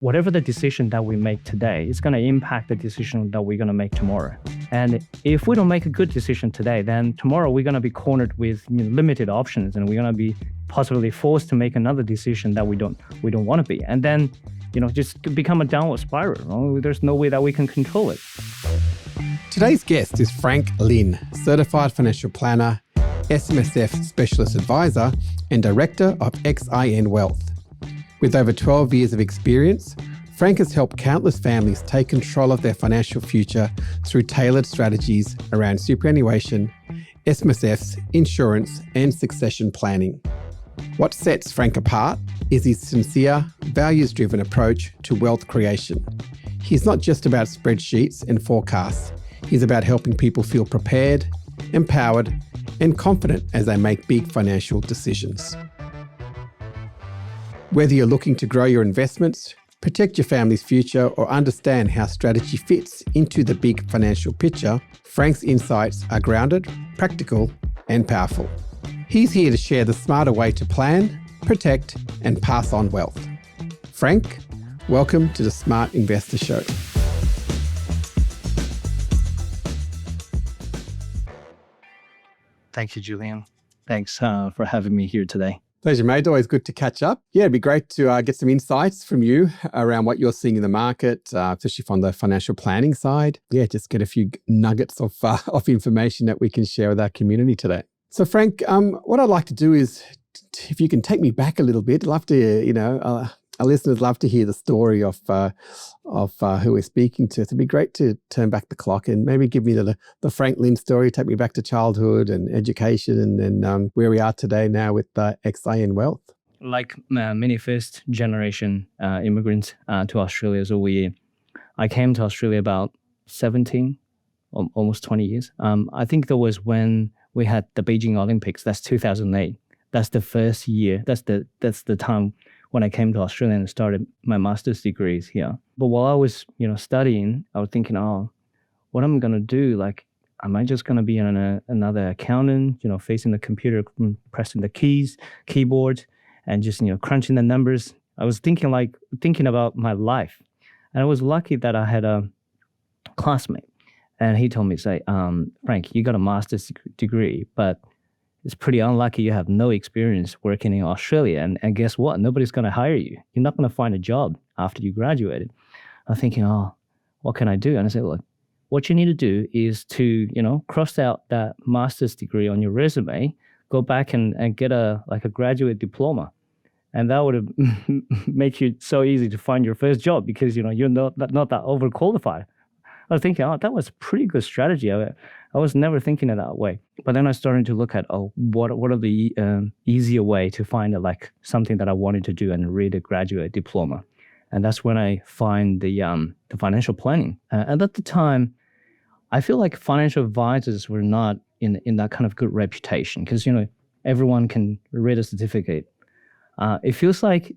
whatever the decision that we make today is going to impact the decision that we're going to make tomorrow. And if we don't make a good decision today, then tomorrow we're going to be cornered with limited options, and we're going to be possibly forced to make another decision that we don't want to be. And then, just become a downward spiral. There's no way that we can control it. Today's guest is Frank Lin, Certified Financial Planner, SMSF Specialist Advisor, and Director of XIN Wealth. With over 12 years of experience, Frank has helped countless families take control of their financial future through tailored strategies around superannuation, SMSFs, insurance, and succession planning. What sets Frank apart is his sincere, values-driven approach to wealth creation. He's not just about spreadsheets and forecasts. He's about helping people feel prepared, empowered, and confident as they make big financial decisions. Whether you're looking to grow your investments, protect your family's future, or understand how strategy fits into the big financial picture, Frank's insights are grounded, practical, and powerful. He's here to share the smarter way to plan, protect, and pass on wealth. Frank, welcome to the Smart Investor Show. Thank you, Julian. Thanks for having me here today. Pleasure, mate. Always good to catch up. Yeah, it'd be great to get some insights from you around what you're seeing in the market, especially from the financial planning side. Yeah, just get a few nuggets of information that we can share with our community today. So, Frank, what I'd like to do is, if you can take me back a little bit, I'd love to, our listeners love to hear the story of who we're speaking to. It'd be great to turn back the clock and maybe give me the Frank Lin story, take me back to childhood and education, and then where we are today now with XIN Wealth. Like many first-generation immigrants to Australia, I came to Australia about 17, almost 20 years. I think that was when we had the Beijing Olympics. That's 2008. That's the first year. That's the time when I came to Australia and started my master's degrees here. But while I was, studying, I was thinking, what am I going to do? Like, am I just going to be another accountant, facing the computer, pressing the keyboard, and just, crunching the numbers? I was thinking about my life. And I was lucky that I had a classmate. And he told me, Frank, you got a master's degree, but it's pretty unlucky you have no experience working in Australia. And guess what? Nobody's going to hire you. You're not going to find a job after you graduated. I'm thinking, what can I do? And I said, look, what you need to do is to, cross out that master's degree on your resume, go back and get a graduate diploma. And that would have made you so easy to find your first job because, you're not that overqualified. I was thinking, that was a pretty good strategy. I was never thinking it that way. But then I started to look at, what are the easier way to find something that I wanted to do and read a graduate diploma. And that's when I find the financial planning. And at the time, I feel like financial advisors were not in that kind of good reputation because, everyone can read a certificate. It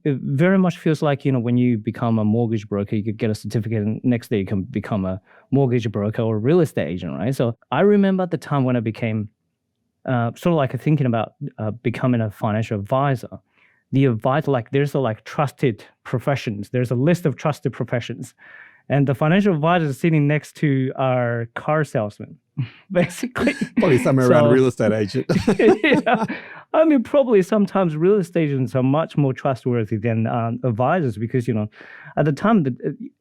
very much feels like, when you become a mortgage broker, you could get a certificate and next day you can become a mortgage broker or a real estate agent, right? So I remember at the time when I became thinking about becoming a financial advisor, the advisor, there's trusted professions. There's a list of trusted professions. And the financial advisor is sitting next to our car salesman, basically. Probably somewhere around real estate agent. Yeah. I mean, probably sometimes real estate agents are much more trustworthy than advisors because, at the time,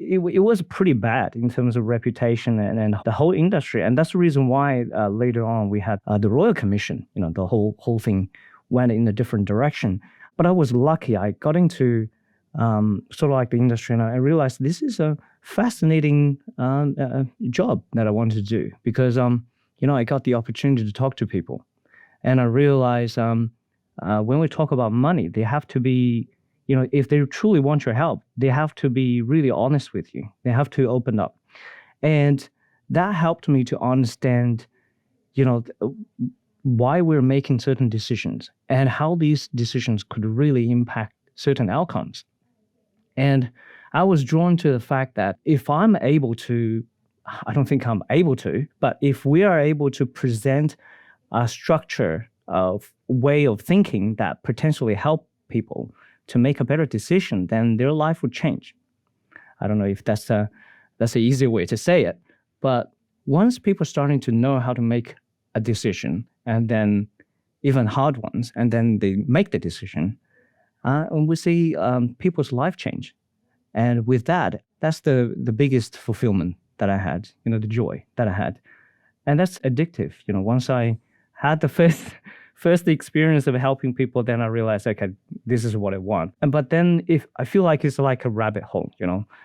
it was pretty bad in terms of reputation and the whole industry. And that's the reason why later on we had the Royal Commission, the whole thing went in a different direction. But I was lucky. I got into the industry and I realized this is a fascinating job that I wanted to do because, I got the opportunity to talk to people. And I realized when we talk about money, they have to be, if they truly want your help, they have to be really honest with you. They have to open up. And that helped me to understand, why we're making certain decisions and how these decisions could really impact certain outcomes. And I was drawn to the fact that if I'm able to, I don't think I'm able to, but if we are able to present a structure of way of thinking that potentially help people to make a better decision, then their life would change. I don't know if that's an easy way to say it. But once people are starting to know how to make a decision, and then even hard ones, and then they make the decision, and we see people's life change. And with that, that's the biggest fulfillment that I had, the joy that I had. And that's addictive. Once I had the first experience of helping people, then I realized, okay, this is what I want. But then if I feel like it's like a rabbit hole,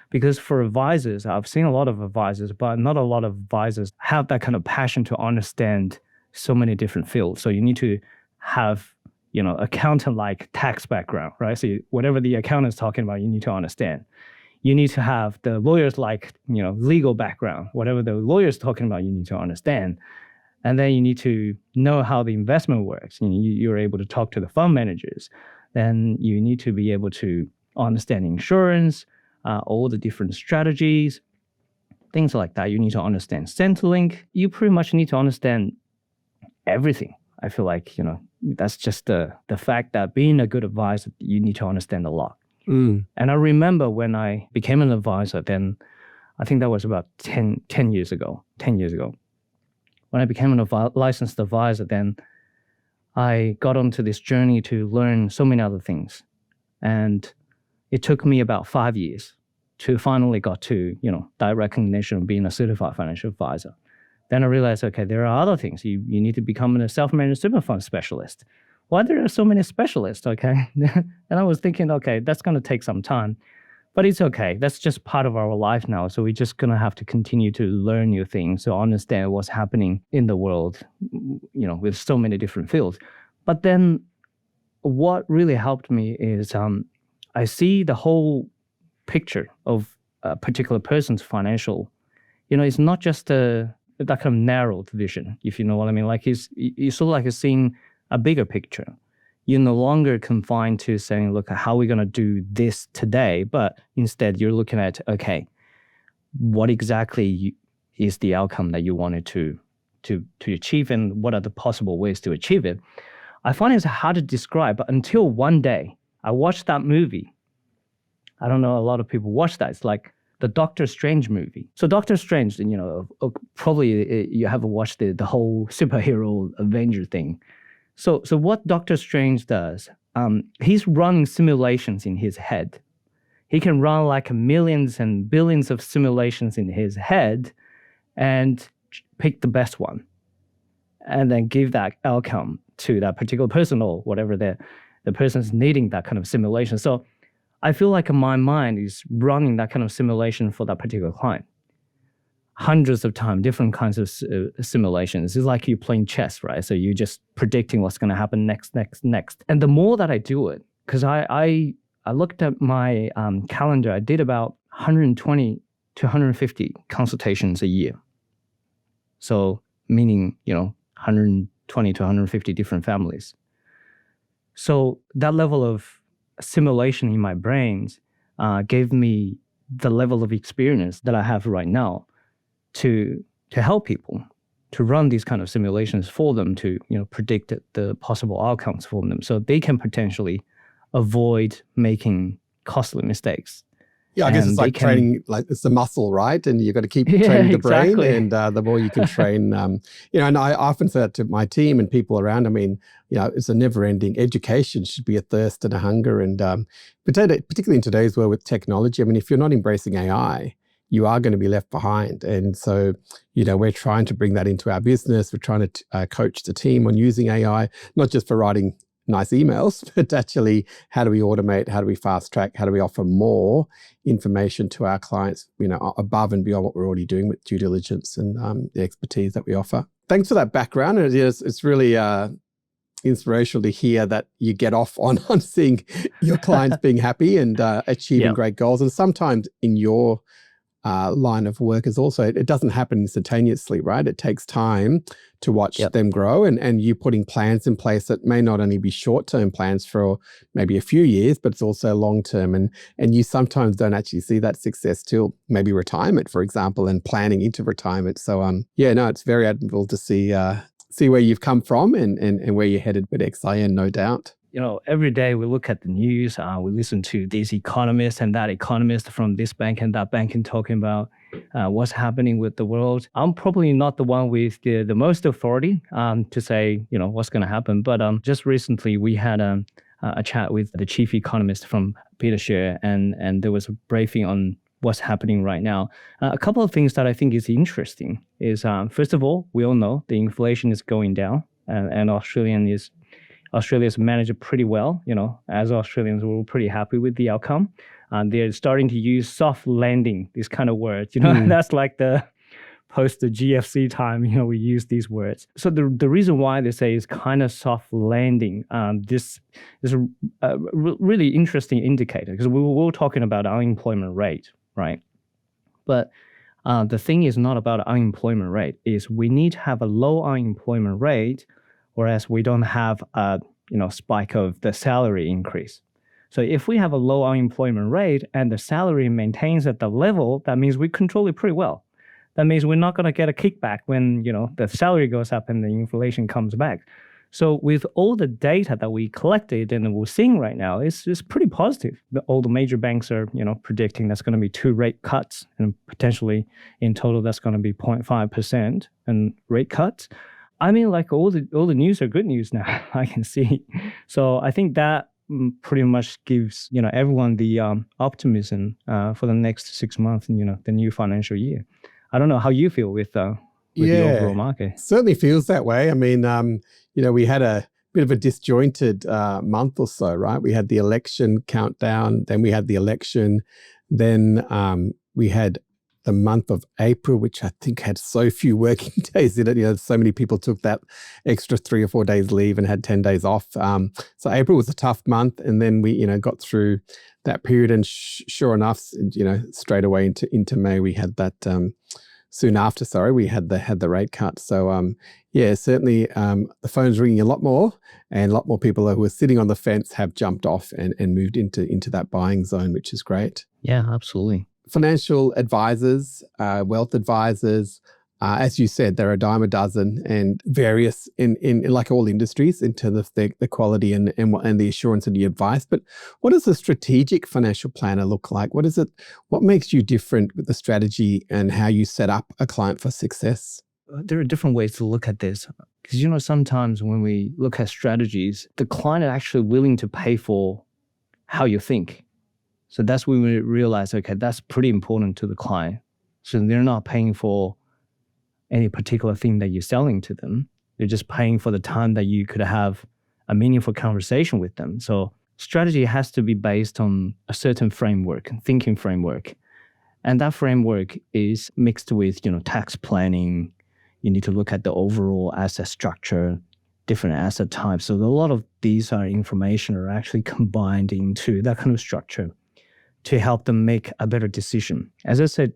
because for advisors, I've seen a lot of advisors, but not a lot of advisors have that kind of passion to understand so many different fields. So you need to have, accountant-like tax background, right? So whatever the accountant is talking about, you need to understand. You need to have the lawyers-like, legal background. Whatever the lawyer's talking about, you need to understand. And then you need to know how the investment works. You're able to talk to the fund managers. Then you need to be able to understand insurance, all the different strategies, things like that. You need to understand Centrelink. You pretty much need to understand everything. I feel like, that's just the fact that being a good advisor, you need to understand a lot. And I remember when I became an advisor, then I think that was about 10 years ago. 10 years ago. When I became a licensed advisor, then I got onto this journey to learn so many other things. And it took me about 5 years to finally got to, that recognition of being a certified financial advisor. Then I realized, okay, there are other things. You need to become a self-managed super fund specialist. Why there are so many specialists, okay? And I was thinking, okay, that's going to take some time. But it's okay. That's just part of our life now. So we're just going to have to continue to learn new things to understand what's happening in the world, with so many different fields. But then what really helped me is I see the whole picture of a particular person's financial. It's not just that kind of narrow vision, if you know what I mean. Like you sort of like seeing a bigger picture. You're no longer confined to saying, look, how are we going to do this today? But instead, you're looking at, okay, what exactly is the outcome that you wanted to achieve, and what are the possible ways to achieve it? I find it's hard to describe, but until one day, I watched that movie. I don't know, a lot of people watch that. It's like the Doctor Strange movie. So Doctor Strange, probably you haven't watched the whole superhero Avenger thing. So what Doctor Strange does, he's running simulations in his head. He can run like millions and billions of simulations in his head and pick the best one and then give that outcome to that particular person or whatever the person's needing that kind of simulation. So I feel like my mind is running that kind of simulation for that particular client. Hundreds of times, different kinds of simulations. It's like you're playing chess, right? So you're just predicting what's going to happen next. And the more that I do it, because I looked at my calendar, I did about 120 to 150 consultations a year. So meaning, 120 to 150 different families. So that level of simulation in my brains gave me the level of experience that I have right now to help people, to run these kind of simulations for them, to predict the possible outcomes for them, so they can potentially avoid making costly mistakes. Yeah, I guess it's like training, like it's a muscle, right? And you've got to keep training the brain, exactly. And the more you can train, and I often say that to my team and people around. I mean, it's a never-ending. Education should be a thirst and a hunger, and particularly in today's world with technology. I mean, if you're not embracing AI, you are going to be left behind. And so, we're trying to bring that into our business. We're trying to coach the team on using AI, not just for writing nice emails, but actually, how do we automate? How do we fast track? How do we offer more information to our clients, above and beyond what we're already doing with due diligence and the expertise that we offer? Thanks for that background. It's really inspirational to hear that you get off on seeing your clients being happy and achieving great goals. And sometimes in your line of work is also, it doesn't happen instantaneously, right? It takes time to watch them grow, and you putting plans in place that may not only be short-term plans for maybe a few years, but it's also long-term. And you sometimes don't actually see that success till maybe retirement, for example, and planning into retirement. So it's very admirable to see where you've come from and where you're headed with XIN, no doubt. every day we look at the news, we listen to this economist and that economist from this bank and that bank and talking about what's happening with the world. I'm probably not the one with the most authority to say, what's going to happen. But just recently we had a chat with the chief economist from Petershare, and there was a briefing on what's happening right now. A couple of things that I think is interesting is, first of all, we all know the inflation is going down, and Australia's managed it pretty well. As Australians, we're pretty happy with the outcome. They're starting to use soft landing, these kind of words. That's like the post the GFC time. We use these words. So the reason why they say is kind of soft landing. This is a really interesting indicator, because we were talking about unemployment rate, right? But the thing is not about unemployment rate. Is we need to have a low unemployment rate, whereas we don't have a spike of the salary increase. So if we have a low unemployment rate and the salary maintains at the level, that means we control it pretty well. That means we're not going to get a kickback when the salary goes up and the inflation comes back. So with all the data that we collected and we're seeing right now, it's pretty positive. All the major banks are predicting that's going to be 2 rate cuts, and potentially in total that's going to be 0.5% and rate cuts. I mean, like all the news are good news now. I can see. So I think that pretty much gives everyone the optimism for the next 6 months and the new financial year. I don't know how you feel with the overall market. Certainly feels that way. I mean, we had a bit of a disjointed month or so, right? We had the election countdown, then we had the election, then we had the month of April, which I think had so few working days in it. So many people took that extra 3 or 4 days leave and had 10 days off. So April was a tough month, and then we, got through that period, and sure enough, straight away into May, we had that. Soon after, we had the rate cut. So certainly the phone's ringing a lot more, and a lot more people who were sitting on the fence have jumped off and moved into that buying zone, which is great. Yeah, absolutely. Financial advisors, wealth advisors, as you said, there are a dime a dozen, and various in like all industries in terms of the quality and the assurance and the advice. But what does a strategic financial planner look like? What is it? What makes you different with the strategy and how you set up a client for success? There are different ways to look at this, because sometimes when we look at strategies, the client is actually willing to pay for how you think. So that's when we realize, okay, that's pretty important to the client. So they're not paying for any particular thing that you're selling to them. They're just paying for the time that you could have a meaningful conversation with them. So strategy has to be based on a certain framework, thinking framework. And that framework is mixed with, tax planning. You need to look at the overall asset structure, different asset types. So a lot of these information are actually combined into that kind of structure to help them make a better decision. As I said,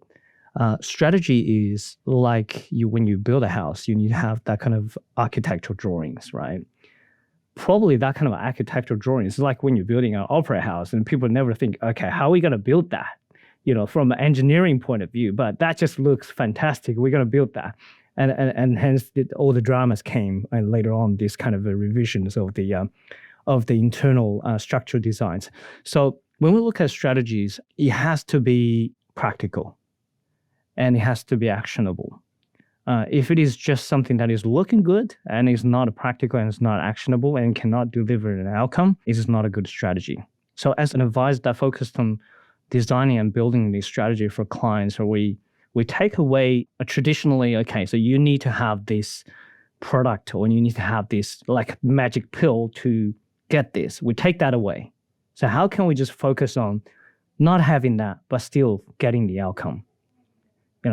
strategy is like when you build a house, you need to have that kind of architectural drawings, right? Probably that kind of architectural drawings is like when you're building an opera house, and people never think, okay, how are we going to build that? From an engineering point of view, but that just looks fantastic. We're going to build that. And hence all the dramas came later on, these kind of revisions of the internal structural designs. So when we look at strategies, it has to be practical and it has to be actionable. If it is just something that is looking good and is not practical and is not actionable and cannot deliver an outcome, it is not a good strategy. So as an advisor that focused on designing and building the strategy for clients, or we take away traditionally, okay, so you need to have this product or you need to have this like magic pill to get this. We take that away. So how can we just focus on not having that, but still getting the outcome?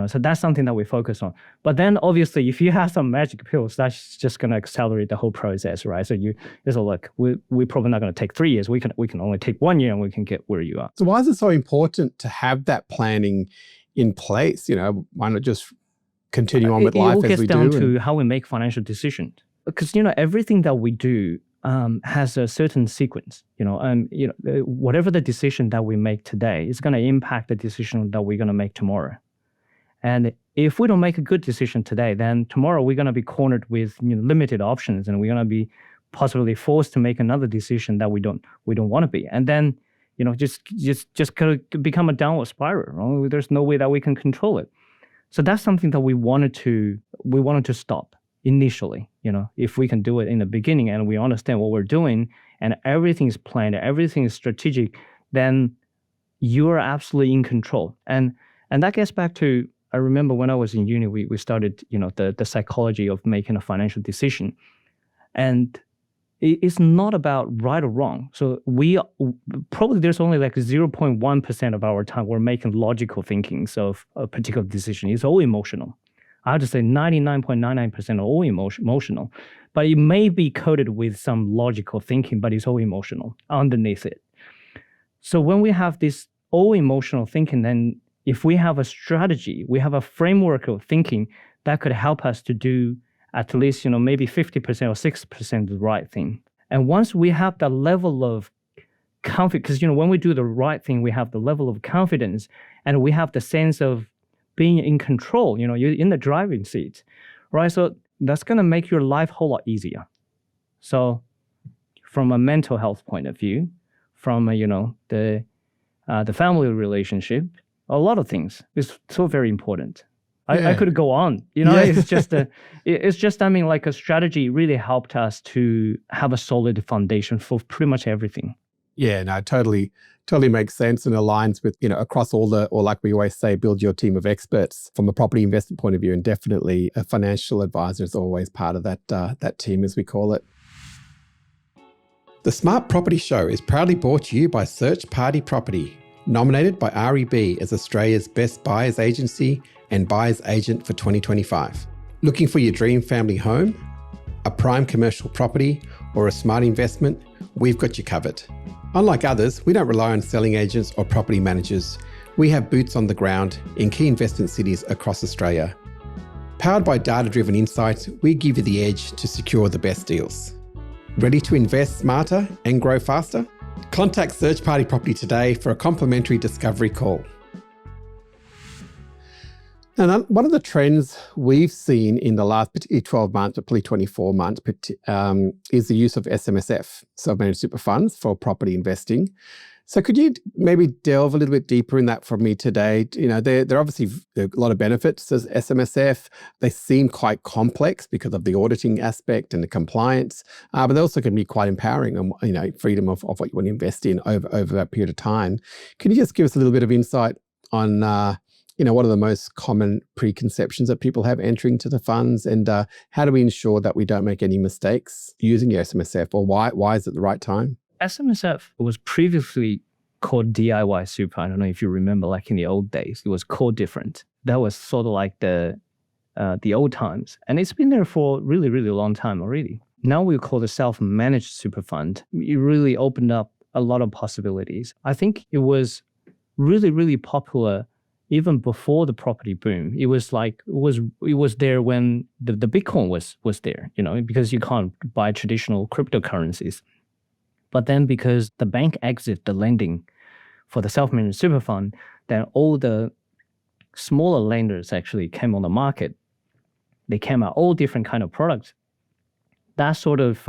So that's something that we focus on. But then obviously, if you have some magic pills, that's just going to accelerate the whole process, right? So look, we're probably not going to take 3 years. We can only take 1 year and we can get where you are. So why is it so important to have that planning in place? Why not just continue on with life as we do? It all gets down to how we make financial decisions. Because, everything that we do has a certain sequence, whatever the decision that we make today is going to impact the decision that we're going to make tomorrow. And if we don't make a good decision today, then tomorrow we're going to be cornered with limited options, and we're going to be possibly forced to make another decision that we don't want to be. And then, just kind of become a downward spiral. Right? There's no way that we can control it. So that's something that we wanted to stop initially. If we can do it in the beginning and we understand what we're doing and everything is planned, everything is strategic, then you are absolutely in control. And that gets back to, I remember when I was in uni, we started, the psychology of making a financial decision. And it's not about right or wrong. So there's only like 0.1% of our time we're making logical thinkings of a particular decision. It's all emotional. I have to say 99.99% are all emotional, but it may be coded with some logical thinking, but it's all emotional underneath it. So when we have this all emotional thinking, then if we have a strategy, we have a framework of thinking that could help us to do at least, maybe 50% or 60% the right thing. And once we have that level of confidence, because, when we do the right thing, we have the level of confidence and we have the sense of being in control, you're in the driving seat, right? So that's going to make your life a whole lot easier. So from a mental health point of view, from, the family relationship, a lot of things is so very important. I could go on, It's just like a strategy really helped us to have a solid foundation for pretty much everything. Yeah, no, totally makes sense and aligns with, across or like we always say, build your team of experts from a property investment point of view. And definitely a financial advisor is always part of that team, as we call it. The Smart Property Show is proudly brought to you by Search Party Property, nominated by REB as Australia's best buyers agency and buyer's agent for 2025. Looking for your dream family home, a prime commercial property, or a smart investment? We've got you covered. Unlike others, we don't rely on selling agents or property managers. We have boots on the ground in key investment cities across Australia. Powered by data-driven insights, we give you the edge to secure the best deals. Ready to invest smarter and grow faster? Contact Search Party Property today for a complimentary discovery call. And one of the trends we've seen in the last particularly 12 months, or probably 24 months, is the use of SMSF, self-managed super funds, for property investing. So could you maybe delve a little bit deeper in that for me today? There are obviously a lot of benefits as SMSF. They seem quite complex because of the auditing aspect and the compliance, but they also can be quite empowering and, freedom of what you want to invest in over that period of time. Can you just give us a little bit of insight on what are the most common preconceptions that people have entering to the funds, and how do we ensure that we don't make any mistakes using your SMSF, or why is it the right time? SMSF was previously called DIY Super. I don't know if you remember, like in the old days, it was called different. That was sort of like the old times. And it's been there for a really, really long time already. Now we call it self-managed super fund. It really opened up a lot of possibilities. I think it was really, really popular even before the property boom. It was there when the Bitcoin was there, because you can't buy traditional cryptocurrencies. But then because the bank exited the lending for the self-managed super fund, then all the smaller lenders actually came on the market. They came out all different kind of products. That sort of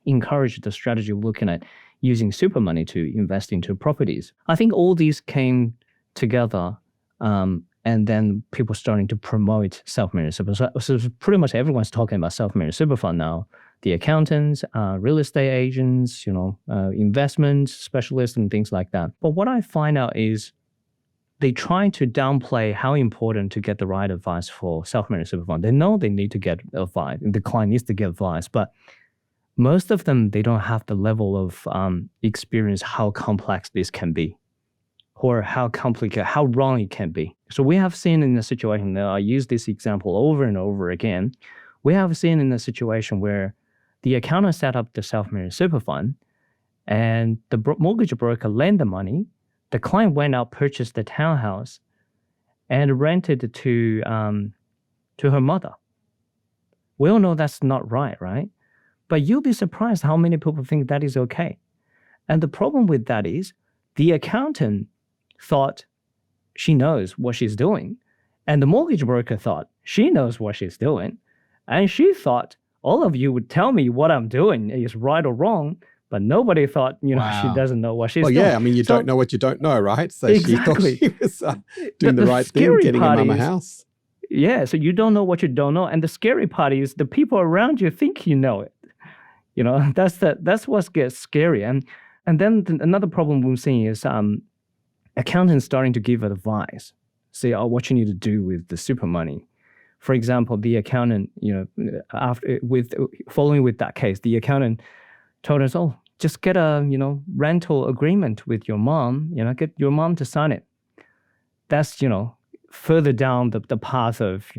encouraged the strategy of looking at using super money to invest into properties. I think all these came together, and then people starting to promote self-managed super. So pretty much everyone's talking about self-managed super fund now. The accountants, real estate agents, investment specialists and things like that. But what I find out is they try to downplay how important to get the right advice for self-managed super fund. They know they need to get advice, the client needs to get advice, but most of them, they don't have the level of experience how complex this can be, or how complicated, how wrong it can be. So we have seen in a situation, that I use this example over and over again, we have seen in a situation where the accountant set up the self-managed super fund, and the mortgage broker lent the money. The client went out, purchased the townhouse, and rented to her mother. We all know that's not right? But you'll be surprised how many people think that is okay. And the problem with that is the accountant thought she knows what she's doing, and the mortgage broker thought she knows what she's doing, and she thought, all of you would tell me what I'm doing is right or wrong, but nobody thought, she Wow. doesn't know what she's Well, doing. yeah, I mean, you don't know what you don't know, right? So Exactly. she thought she was doing the right thing, scary getting a part mum a is, house. yeah, so you don't know what you don't know. And the scary part is the people around you think you know it. That's what gets scary. And then another problem we're seeing is accountants starting to give advice, say, what you need to do with the super money. For example, the accountant, following with that case, the accountant told us, just get a, rental agreement with your mom, get your mom to sign it. That's, further down the path of,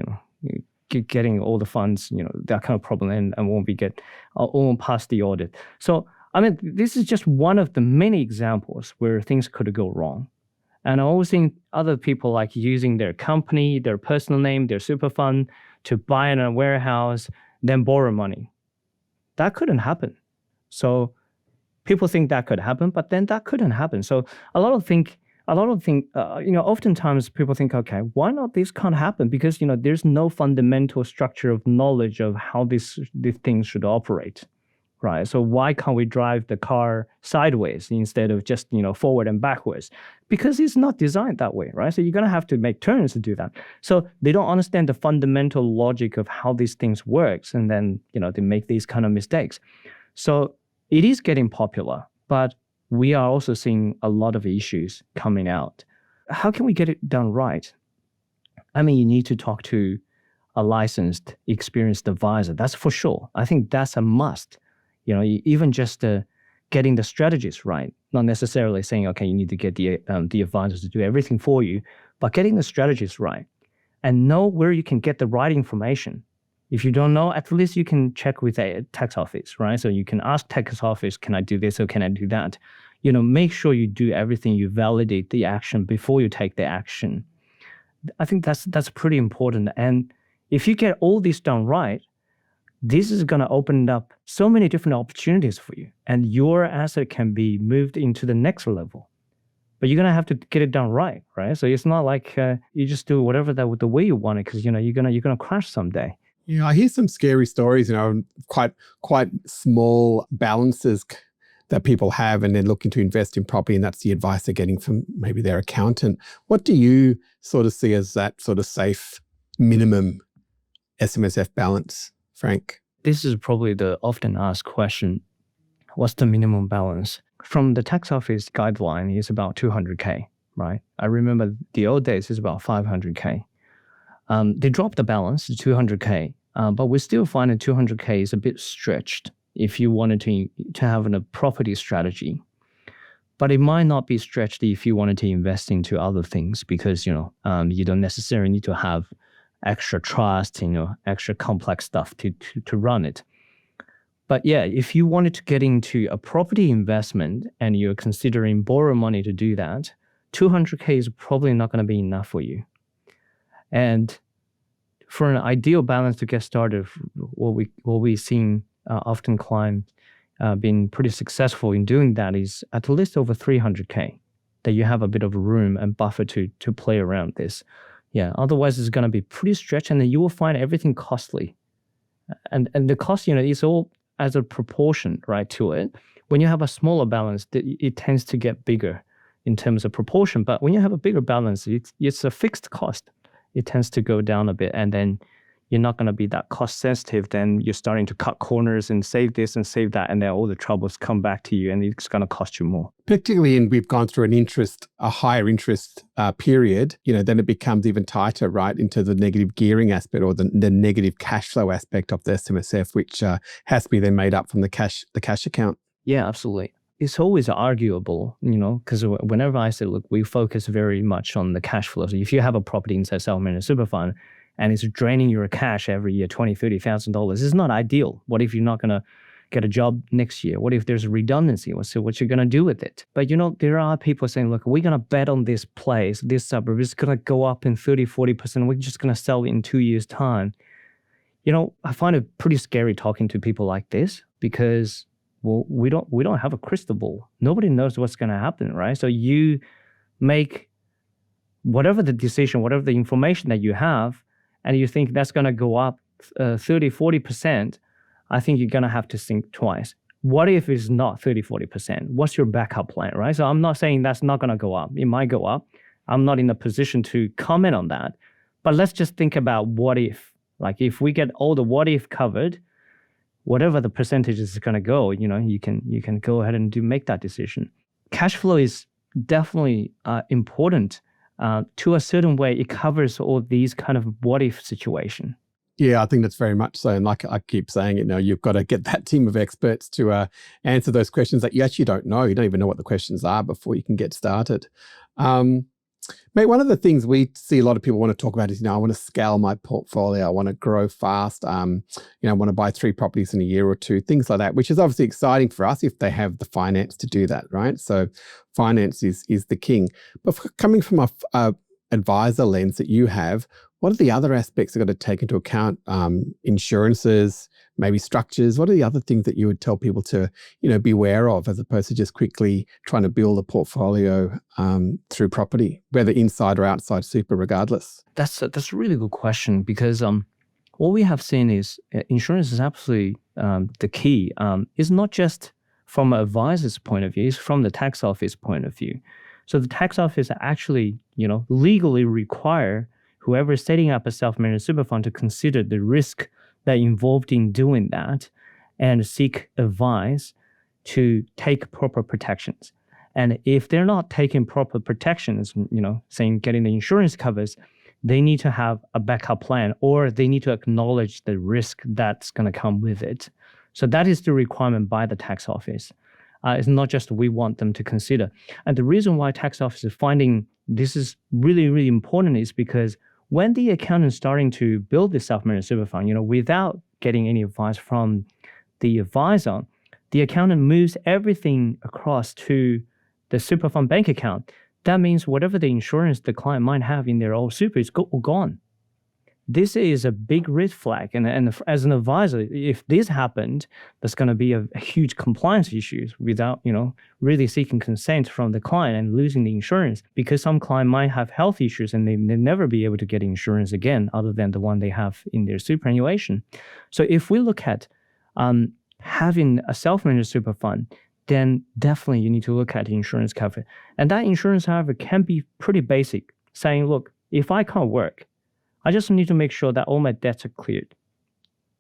getting all the funds, that kind of problem, and won't pass the audit. So, I mean, this is just one of the many examples where things could go wrong. And I always think other people like using their company, their personal name, their super fund to buy in a warehouse, then borrow money. That couldn't happen. So people think that could happen, but then that couldn't happen. So oftentimes people think, okay, why not this can't happen? Because, there's no fundamental structure of knowledge of how these things should operate, right? So why can't we drive the car sideways instead of just, forward and backwards? Because it's not designed that way, right? So you're going to have to make turns to do that. So they don't understand the fundamental logic of how these things works. And then, they make these kind of mistakes. So it is getting popular, but we are also seeing a lot of issues coming out. How can we get it done right? I mean, you need to talk to a licensed, experienced advisor. That's for sure. I think that's a must. Even just getting the strategies right, not necessarily saying, okay, you need to get the advisors to do everything for you, but getting the strategies right and know where you can get the right information. If you don't know, at least you can check with a tax office, right? So you can ask tax office, can I do this or can I do that? Make sure you do everything, you validate the action before you take the action. I think that's pretty important. And if you get all this done right, this is going to open up so many different opportunities for you. And your asset can be moved into the next level. But you're going to have to get it done right? So it's not like you just do whatever the way you want it, because, you're going to crash someday. Yeah, I hear some scary stories, quite small balances that people have, and they're looking to invest in property, and that's the advice they're getting from maybe their accountant. What do you sort of see as that sort of safe minimum SMSF balance, Frank? This is probably the often asked question. What's the minimum balance? From the tax office guideline, it's about 200K, right? I remember the old days is about 500K. They dropped the balance to 200K, but we still find that 200K is a bit stretched if you wanted to have a property strategy. But it might not be stretched if you wanted to invest into other things, because, you don't necessarily need to have extra trust, extra complex stuff to run it. But yeah, if you wanted to get into a property investment and you're considering borrow money to do that, 200K is probably not going to be enough for you. And for an ideal balance to get started, what we've seen often clients being pretty successful in doing that is at least over 300K, that you have a bit of room and buffer to play around this. Yeah, otherwise it's going to be pretty stretched, and then you will find everything costly. And the cost, is all as a proportion, right, to it. When you have a smaller balance, it tends to get bigger in terms of proportion. But when you have a bigger balance, it's a fixed cost. It tends to go down a bit, and then you're not going to be that cost sensitive. Then you're starting to cut corners and save this and save that, and then all the troubles come back to you, and it's going to cost you more. Particularly, and we've gone through a higher interest period, then it becomes even tighter, right, into the negative gearing aspect, or the negative cash flow aspect of the SMSF, which has to be then made up from the cash account. Yeah, absolutely. It's always arguable, because whenever I say, look, we focus very much on the cash flow. So if you have a property inside self-managed super fund and it's draining your cash every year, $20,000, $30,000, it's not ideal. What if you're not going to get a job next year? What if there's a redundancy? So what you're going to do with it? But, there are people saying, look, we're going to bet on this place, this suburb is going to go up in 30, 40%. We're just going to sell it in 2 years' time. I find it pretty scary talking to people like this, because we don't have a crystal ball. Nobody knows what's going to happen, right? So you make whatever the decision, whatever the information that you have, and you think that's going to go up 30, 40%. I think you're going to have to think twice. What if it's not 30-40%? What's your backup plan, right? So I'm not saying that's not going to go up. It might go up. I'm not in a position to comment on that. But let's just think about what if. Like if we get all the what if covered, whatever the percentage is going to go, you can go ahead and make that decision. Cash flow is definitely important to a certain way. It covers all these kind of what if situation. Yeah, I think that's very much so. And like I keep saying, you've got to get that team of experts to answer those questions that you actually don't know. You don't even know what the questions are before you can get started. Mate, one of the things we see a lot of people want to talk about is, I want to scale my portfolio. I want to grow fast. I want to buy 3 properties in a year or 2, things like that, which is obviously exciting for us if they have the finance to do that, right? So finance is the king. But coming from a advisor lens that you have, what are the other aspects you've got to take into account? Insurances, maybe structures. What are the other things that you would tell people to, be aware of as opposed to just quickly trying to build a portfolio through property, whether inside or outside super, regardless? That's a really good question because what we have seen is insurance is absolutely the key. It's not just from an advisor's point of view, it's from the tax office point of view. So the tax office actually, legally require whoever is setting up a self-managed super fund to consider the risk that involved in doing that and seek advice to take proper protections. And if they're not taking proper protections, saying getting the insurance covers, they need to have a backup plan or they need to acknowledge the risk that's going to come with it. So that is the requirement by the tax office. It's not just we want them to consider. And the reason why tax office is finding this is really, really important is because when the accountant is starting to build the self-managed super fund, without getting any advice from the advisor, the accountant moves everything across to the super fund bank account. That means whatever the insurance the client might have in their old super is gone. This is a big red flag. And as an advisor, if this happened, there's going to be a huge compliance issues without, really seeking consent from the client and losing the insurance because some client might have health issues and they never be able to get insurance again other than the one they have in their superannuation. So if we look at having a self-managed super fund, then definitely you need to look at the insurance cover. And that insurance, however, can be pretty basic, saying, look, if I can't work, I just need to make sure that all my debts are cleared.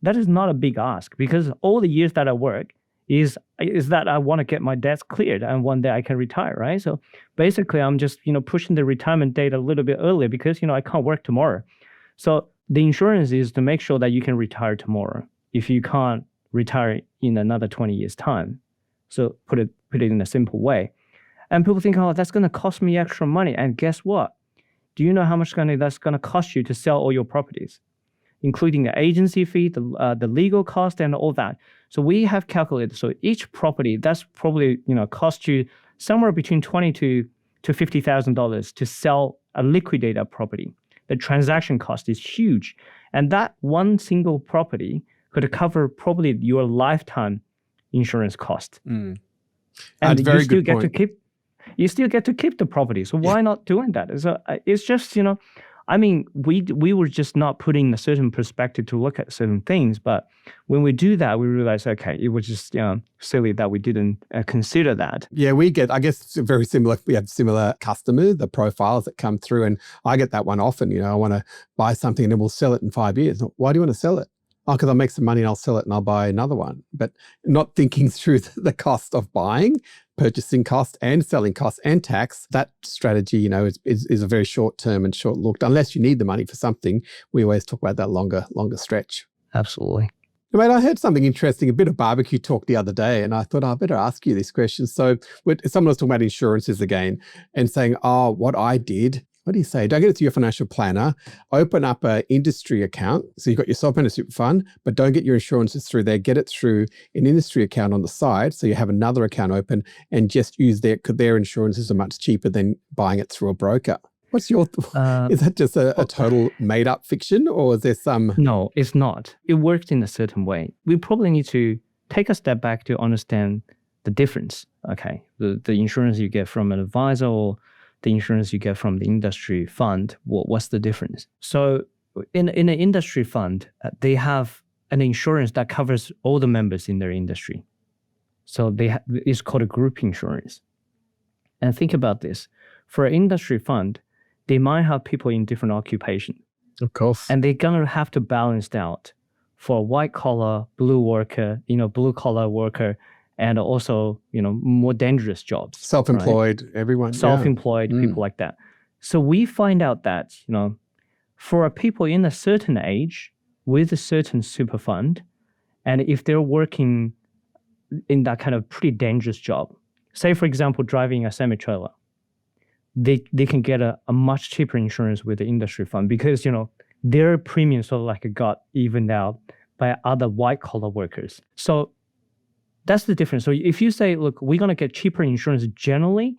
That is not a big ask because all the years that I work is that I want to get my debts cleared and one day I can retire, right? So basically I'm just, pushing the retirement date a little bit earlier because, I can't work tomorrow. So the insurance is to make sure that you can retire tomorrow if you can't retire in another 20 years time. So put it in a simple way. And people think, that's going to cost me extra money. And guess what? Do you know how much that's going to cost you to sell all your properties, including the agency fee, the legal cost, and all that? So we have calculated. So each property that's probably cost you somewhere between $20,000 to $50,000 to sell a liquidated property. The transaction cost is huge, and that one single property could cover probably your lifetime insurance cost. And you still get to keep. You still get to keep the property. So why not doing that? So it's just, we were just not putting a certain perspective to look at certain things. But when we do that, we realize, okay, it was just silly that we didn't consider that. Yeah, we get, I guess, very similar. We have similar customers, the profiles that come through. And I get that one often, I want to buy something and then we'll sell it in 5 years. Why do you want to sell it? Oh, because I'll make some money and I'll sell it and I'll buy another one. But not thinking through the cost of buying, purchasing cost and selling cost and tax. That strategy, is a very short term and short looked. Unless you need the money for something, we always talk about that longer stretch. Absolutely. Mate, I heard something interesting, a bit of barbecue talk the other day, and I thought I better ask you this question. So someone was talking about insurances again and saying, what I did, what do you say? Don't get it to your financial planner. Open up an industry account. So you've got your self-managed super fund, but don't get your insurances through there. Get it through an industry account on the side. So you have another account open and just use their insurances are much cheaper than buying it through a broker. What's your is that just a total made up fiction or is there some? No, it's not. It works in a certain way. We probably need to take a step back to understand the difference. Okay, the insurance you get from an advisor or the insurance you get from the industry fund, what's the difference? So in an industry fund, they have an insurance that covers all the members in their industry. So it's called a group insurance. And think about this. For an industry fund, they might have people in different occupations. Of course. And they're going to have to balance out for a white collar, blue collar worker, and also, more dangerous jobs. Self-employed, right? Everyone. Self-employed, people like that. So we find out that, for people in a certain age with a certain super fund, and if they're working in that kind of pretty dangerous job, say, for example, driving a semi-trailer, they can get a much cheaper insurance with the industry fund because, their premiums sort of like got evened out by other white-collar workers. So that's the difference. So if you say, look, we're going to get cheaper insurance generally,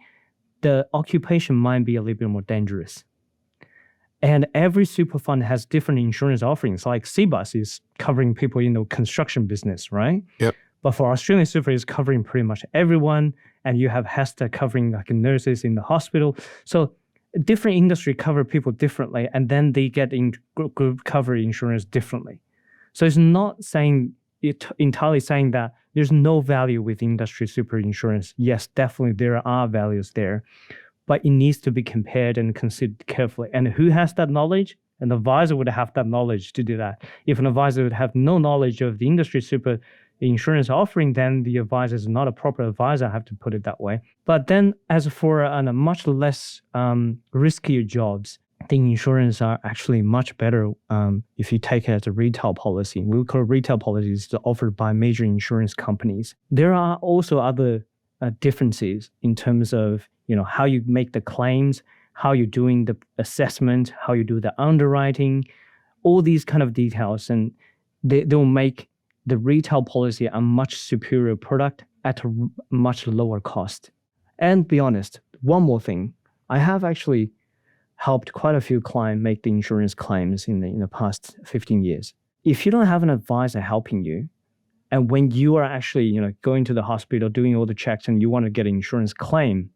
the occupation might be a little bit more dangerous. And every super fund has different insurance offerings. Like CBUS is covering people in the construction business, right? Yep. But for Australian Super, it's covering pretty much everyone. And you have HESTA covering like nurses in the hospital. So different industry cover people differently, and then they get in group cover insurance differently. So it's not entirely saying that there's no value with industry super insurance. Yes, definitely there are values there, but it needs to be compared and considered carefully. And who has that knowledge? An advisor would have that knowledge to do that. If an advisor would have no knowledge of the industry super insurance offering, then the advisor is not a proper advisor, I have to put it that way. But then as for a much less riskier jobs, the insurance are actually much better if you take it as a retail policy. We call retail policies offered by major insurance companies. There are also other differences in terms of how you make the claims, how you're doing the assessment, how you do the underwriting, all these kind of details, and they will make the retail policy a much superior product at a much lower cost. And be honest, one more thing, I have actually helped quite a few clients make the insurance claims in the past 15 years. If you don't have an advisor helping you, and when you are actually going to the hospital, doing all the checks, and you want to get an insurance claim,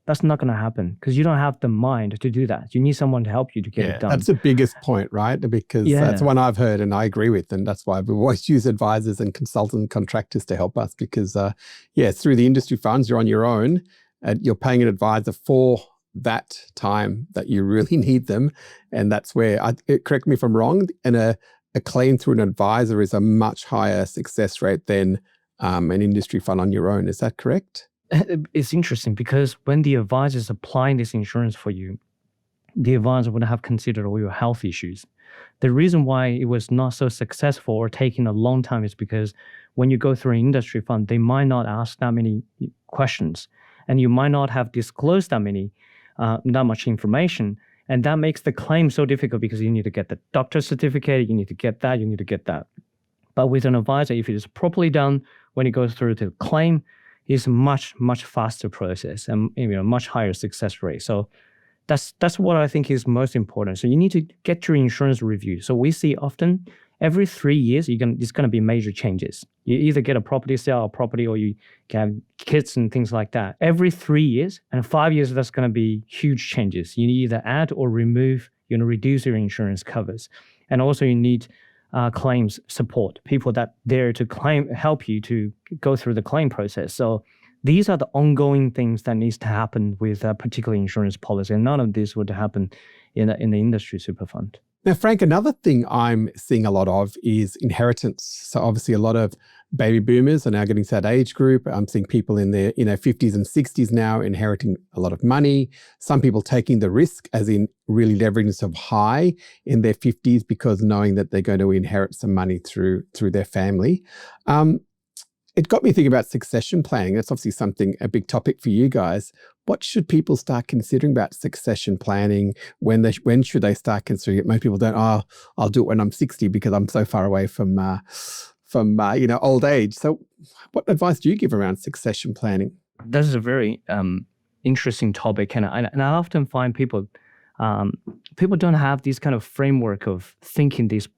that's not going to happen because you don't have the mind to do that. You need someone to help you to get it done. That's the biggest point, right? Because that's one I've heard and I agree with. And that's why we've always used advisors and consultant contractors to help us because, through the industry funds, you're on your own and you're paying an advisor for that time that you really need them. And that's where, correct me if I'm wrong, and a claim through an advisor is a much higher success rate than an industry fund on your own. Is that correct? It's interesting because when the advisor is applying this insurance for you, the advisor would have considered all your health issues. The reason why it was not so successful or taking a long time is because when you go through an industry fund, they might not ask that many questions, and you might not have disclosed that much information. And that makes the claim so difficult because you need to get the doctor's certificate, you need to get that. But with an advisor, if it is properly done, when it goes through to the claim, it's a much, much faster process and much higher success rate. So that's what I think is most important. So you need to get your insurance review. So we see often every 3 years, it's going to be major changes. You either get a property sale or property, or you have kids and things like that. Every 3 years and 5 years, that's going to be huge changes. You either add or remove, reduce your insurance covers. And also you need claims support, people that there to help you to go through the claim process. So these are the ongoing things that needs to happen with a particular insurance policy, and none of this would happen in the industry super fund. Now, Frank, another thing I'm seeing a lot of is inheritance. So obviously a lot of baby boomers are now getting to that age group. I'm seeing people in their 50s and 60s now inheriting a lot of money. Some people taking the risk, as in really leveraging themselves high in their 50s because knowing that they're going to inherit some money through their family. It got me thinking about succession planning. That's obviously a big topic for you guys. What should people start considering about succession planning? When should they start considering it? Most people don't, I'll do it when I'm 60 because I'm so far away from old age. So what advice do you give around succession planning? This is a very interesting topic. And I often find people don't have this kind of framework of thinking this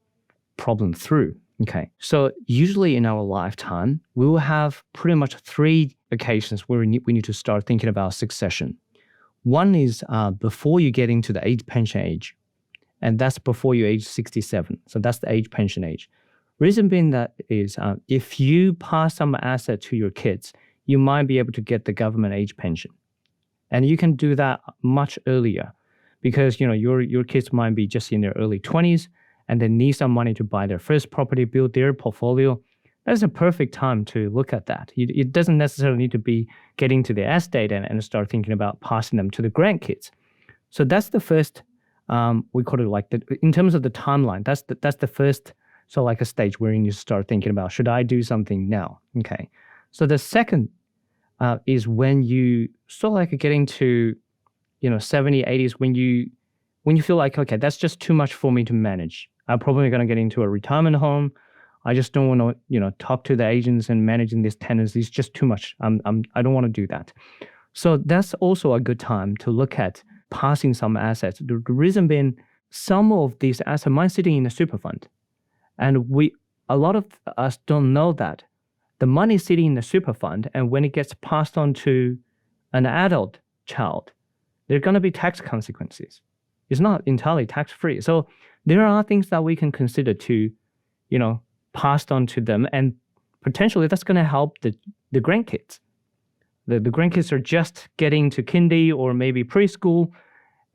problem through. Okay, so usually in our lifetime, we will have pretty much 3 occasions where we need to start thinking about succession. One is before you get into the age pension age, and that's before you age 67. So that's the age pension age. Reason being that is if you pass some asset to your kids, you might be able to get the government age pension. And you can do that much earlier because your kids might be just in their early 20s and they need some money to buy their first property, build their portfolio. That's a perfect time to look at that. It doesn't necessarily need to be getting to the estate and start thinking about passing them to the grandkids. So that's the first, we call it like, in terms of the timeline, that's the first, so like a stage where you need to start thinking about, should I do something now? Okay. So the second is when you sort of like get into, 70s, 80s, when you feel like, okay, that's just too much for me to manage. I'm probably going to get into a retirement home. I just don't want to, talk to the agents and managing these tenants. It's just too much. I don't want to do that. So that's also a good time to look at passing some assets. The reason being, some of these assets might sitting in a super fund. And a lot of us don't know that the money is sitting in the super fund, and when it gets passed on to an adult child, there are going to be tax consequences. It's not entirely tax-free. So there are things that we can consider to, passed on to them, and potentially that's going to help the grandkids. The grandkids are just getting to kindy or maybe preschool,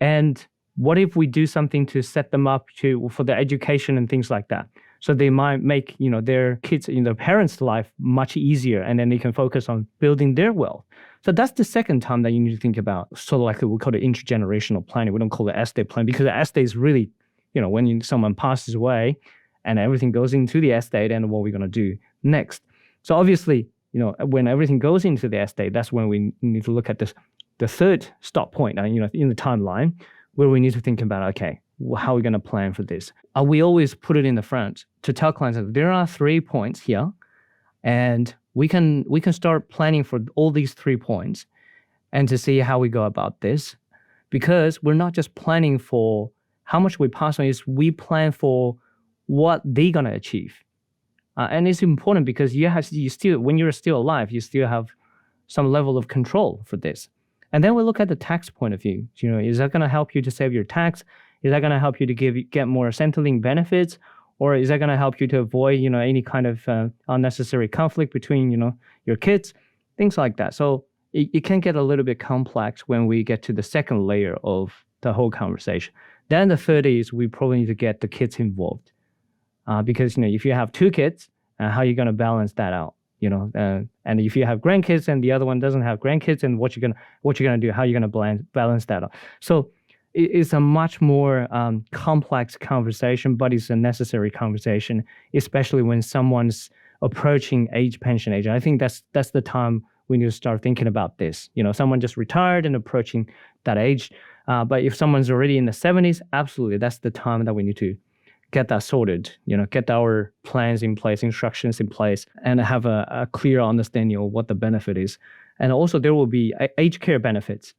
and what if we do something to set them up for their education and things like that? So they might make their kids, their parents' life much easier, and then they can focus on building their wealth. So that's the second time that you need to think about, sort of like we call it intergenerational planning. We don't call it estate planning because the estate is really, when someone passes away and everything goes into the estate and what we're going to do next. So obviously, when everything goes into the estate, that's when we need to look at the third stop point, in the timeline, where we need to think about, okay, how are we going to plan for this? We always put it in the front to tell clients that there are 3 points here, and we can start planning for all these 3 points and to see how we go about this, because we're not just planning for how much we pass on, is we plan for what they're going to achieve. And it's important because you still, when you're still alive, you still have some level of control for this. And then we look at the tax point of view. Is that going to help you to save your tax? Is that going to help you to get more Centrelink benefits? Or is that going to help you to avoid, any kind of unnecessary conflict between, your kids? Things like that. So it can get a little bit complex when we get to the second layer of the whole conversation. Then the third is we probably need to get the kids involved. Because, if you have 2 kids, how are you going to balance that out? And if you have grandkids and the other one doesn't have grandkids, and what you're gonna do? How are you gonna balance that out? So it's a much more complex conversation, but it's a necessary conversation, especially when someone's approaching pension age. And I think that's the time we need to start thinking about this. Someone just retired and approaching that age. But if someone's already in the 70s, absolutely, that's the time that we need to get that sorted, get our plans in place, instructions in place, and have a clear understanding of what the benefit is. And also there will be aged care benefits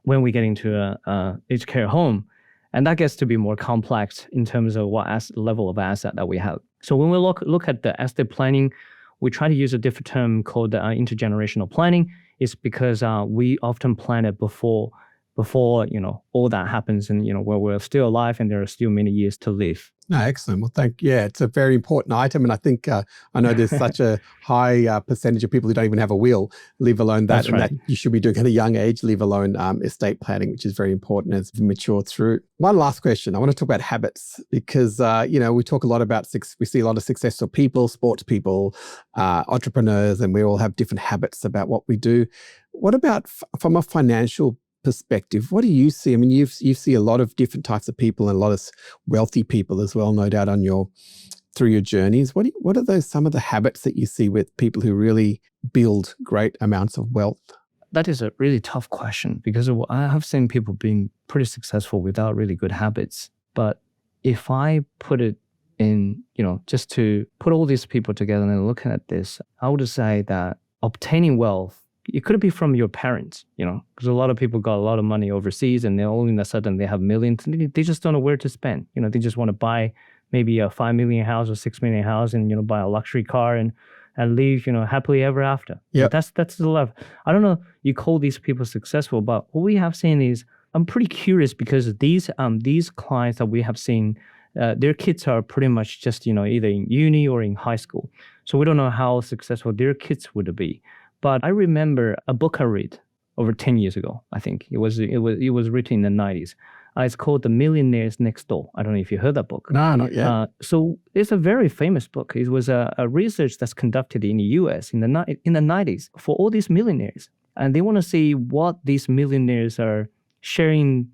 when we get into a aged care home. And that gets to be more complex in terms of what level of asset that we have. So when we look at the estate planning, we try to use a different term called intergenerational planning. It's because we often plan it before all that happens, and where we're still alive and there are still many years to live. No, excellent. Well, it's a very important item. And I think, I know there's such a high percentage of people who don't even have a will, leave alone that. That's right. That you should be doing at a young age, leave alone estate planning, which is very important as we mature through. One last question. I want to talk about habits because, we talk a lot about, we see a lot of successful people, sports people, entrepreneurs, and we all have different habits about what we do. What about from a financial perspective, what do you see? I mean, you see a lot of different types of people and a lot of wealthy people as well, no doubt, through your journeys. What are some of the habits that you see with people who really build great amounts of wealth? That is a really tough question because I have seen people being pretty successful without really good habits. But if I put it in, just to put all these people together and looking at this, I would say that obtaining wealth, it could be from your parents, because a lot of people got a lot of money overseas and then all of a sudden they have millions. They just don't know where to spend. They just want to buy maybe a 5 million house or 6 million house and, buy a luxury car and live, happily ever after. Yeah, that's the love. I don't know, you call these people successful, but what we have seen is, I'm pretty curious because these clients that we have seen their kids are pretty much just, either in uni or in high school. So we don't know how successful their kids would be. But I remember a book I read over 10 years ago, I think. It was written in the 90s. It's called The Millionaires Next Door. I don't know if you heard that book. No, not yet. So it's a very famous book. It was a research that's conducted in the US in the 90s for all these millionaires. And they want to see what these millionaires are sharing,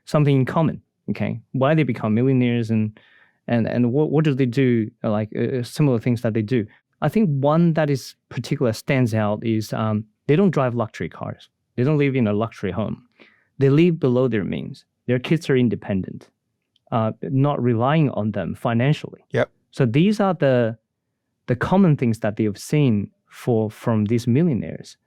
something in common. Okay, why they become millionaires and what do they do, similar things that they do. I think one that is particular stands out is they don't drive luxury cars. They don't live in a luxury home. They live below their means. Their kids are independent, not relying on them financially. Yep. So these are the common things that they've seen from these millionaires.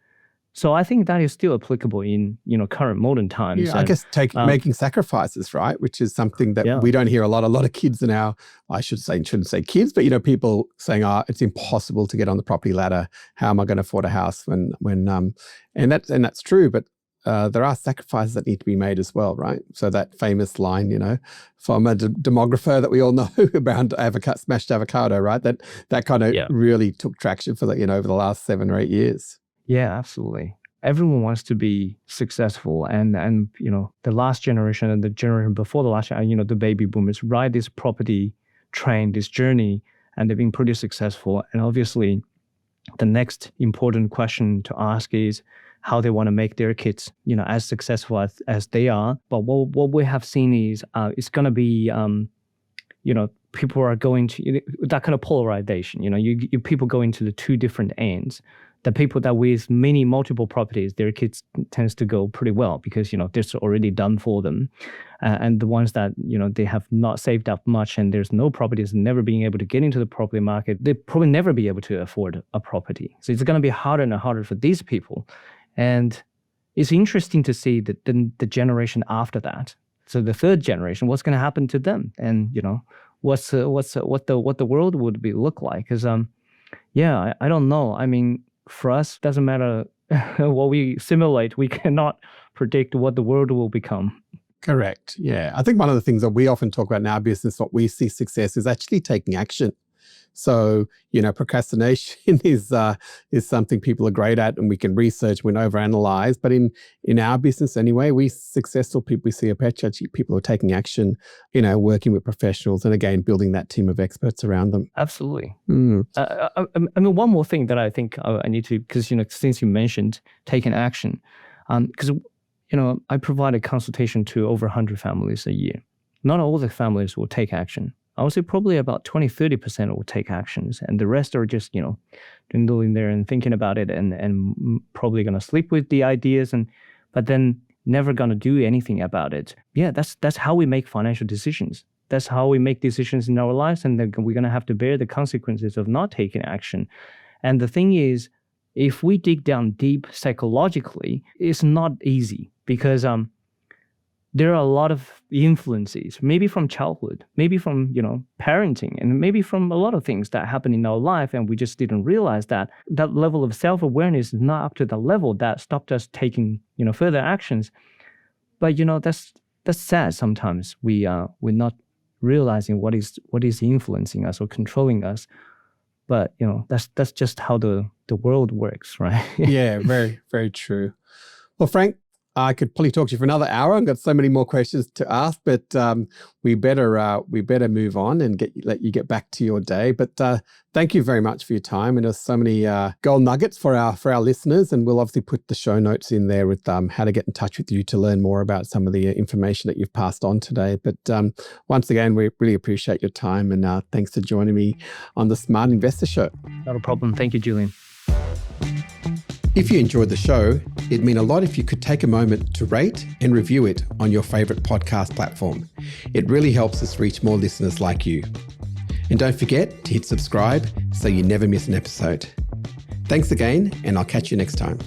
So I think that is still applicable in current modern times. Yeah, I guess making sacrifices, right? Which is something that we don't hear a lot. A lot of kids now, shouldn't say kids, but people saying, it's impossible to get on the property ladder. How am I going to afford a house when and that's true, but there are sacrifices that need to be made as well, right? So that famous line, from a demographer that we all know about smashed avocado, right? That kind of really took traction for over the last 7 or 8 years. Yeah, absolutely. Everyone wants to be successful, and the last generation and the generation before the last, the baby boomers ride this property train, this journey, and they've been pretty successful. And obviously, the next important question to ask is how they want to make their kids, as successful as they are. But what we have seen is it's going to be, people are going to that kind of polarization. You people go into the two different ends. The people that with multiple properties, their kids tends to go pretty well because, there's already done for them. And the ones that, they have not saved up much and there's no properties and never being able to get into the property market, they probably never be able to afford a property. So it's going to be harder and harder for these people. And it's interesting to see that the generation after that, so the third generation, what's going to happen to them? And, what the world would look like? Because, I don't know. I mean, for us, it doesn't matter what we simulate. We cannot predict what the world will become. Correct. Yeah. I think one of the things that we often talk about in our business, what we see success is actually taking action. So, procrastination is something people are great at and we can research, we can overanalyze. But in our business anyway, we successful people, we see a picture, people are taking action, working with professionals and again, building that team of experts around them. Absolutely. I mean, one more thing that I think I need to, because, since you mentioned taking action, because, I provide a consultation to over 100 families a year. Not all the families will take action. I would say probably about 20-30% will take actions, and the rest are just, dwindling there and thinking about it and probably going to sleep with the ideas, but then never going to do anything about it. Yeah, that's how we make financial decisions. That's how we make decisions in our lives, and then we're going to have to bear the consequences of not taking action. And the thing is, if we dig down deep psychologically, it's not easy because there are a lot of influences, maybe from childhood, maybe from, parenting, and maybe from a lot of things that happen in our life. And we just didn't realize that level of self-awareness is not up to the level that stopped us taking, further actions. But, that's sad sometimes. We're not realizing what is influencing us or controlling us. But, that's just how the world works, right? Yeah, very, very true. Well, Frank, I could probably talk to you for another hour. I've got so many more questions to ask, but we better move on and let you get back to your day. But thank you very much for your time. And there's so many gold nuggets for our listeners. And we'll obviously put the show notes in there with how to get in touch with you to learn more about some of the information that you've passed on today. But once again, we really appreciate your time. And thanks for joining me on the Smart Investor Show. Not a problem. Thank you, Julian. If you enjoyed the show, it'd mean a lot if you could take a moment to rate and review it on your favorite podcast platform. It really helps us reach more listeners like you. And don't forget to hit subscribe so you never miss an episode. Thanks again, and I'll catch you next time.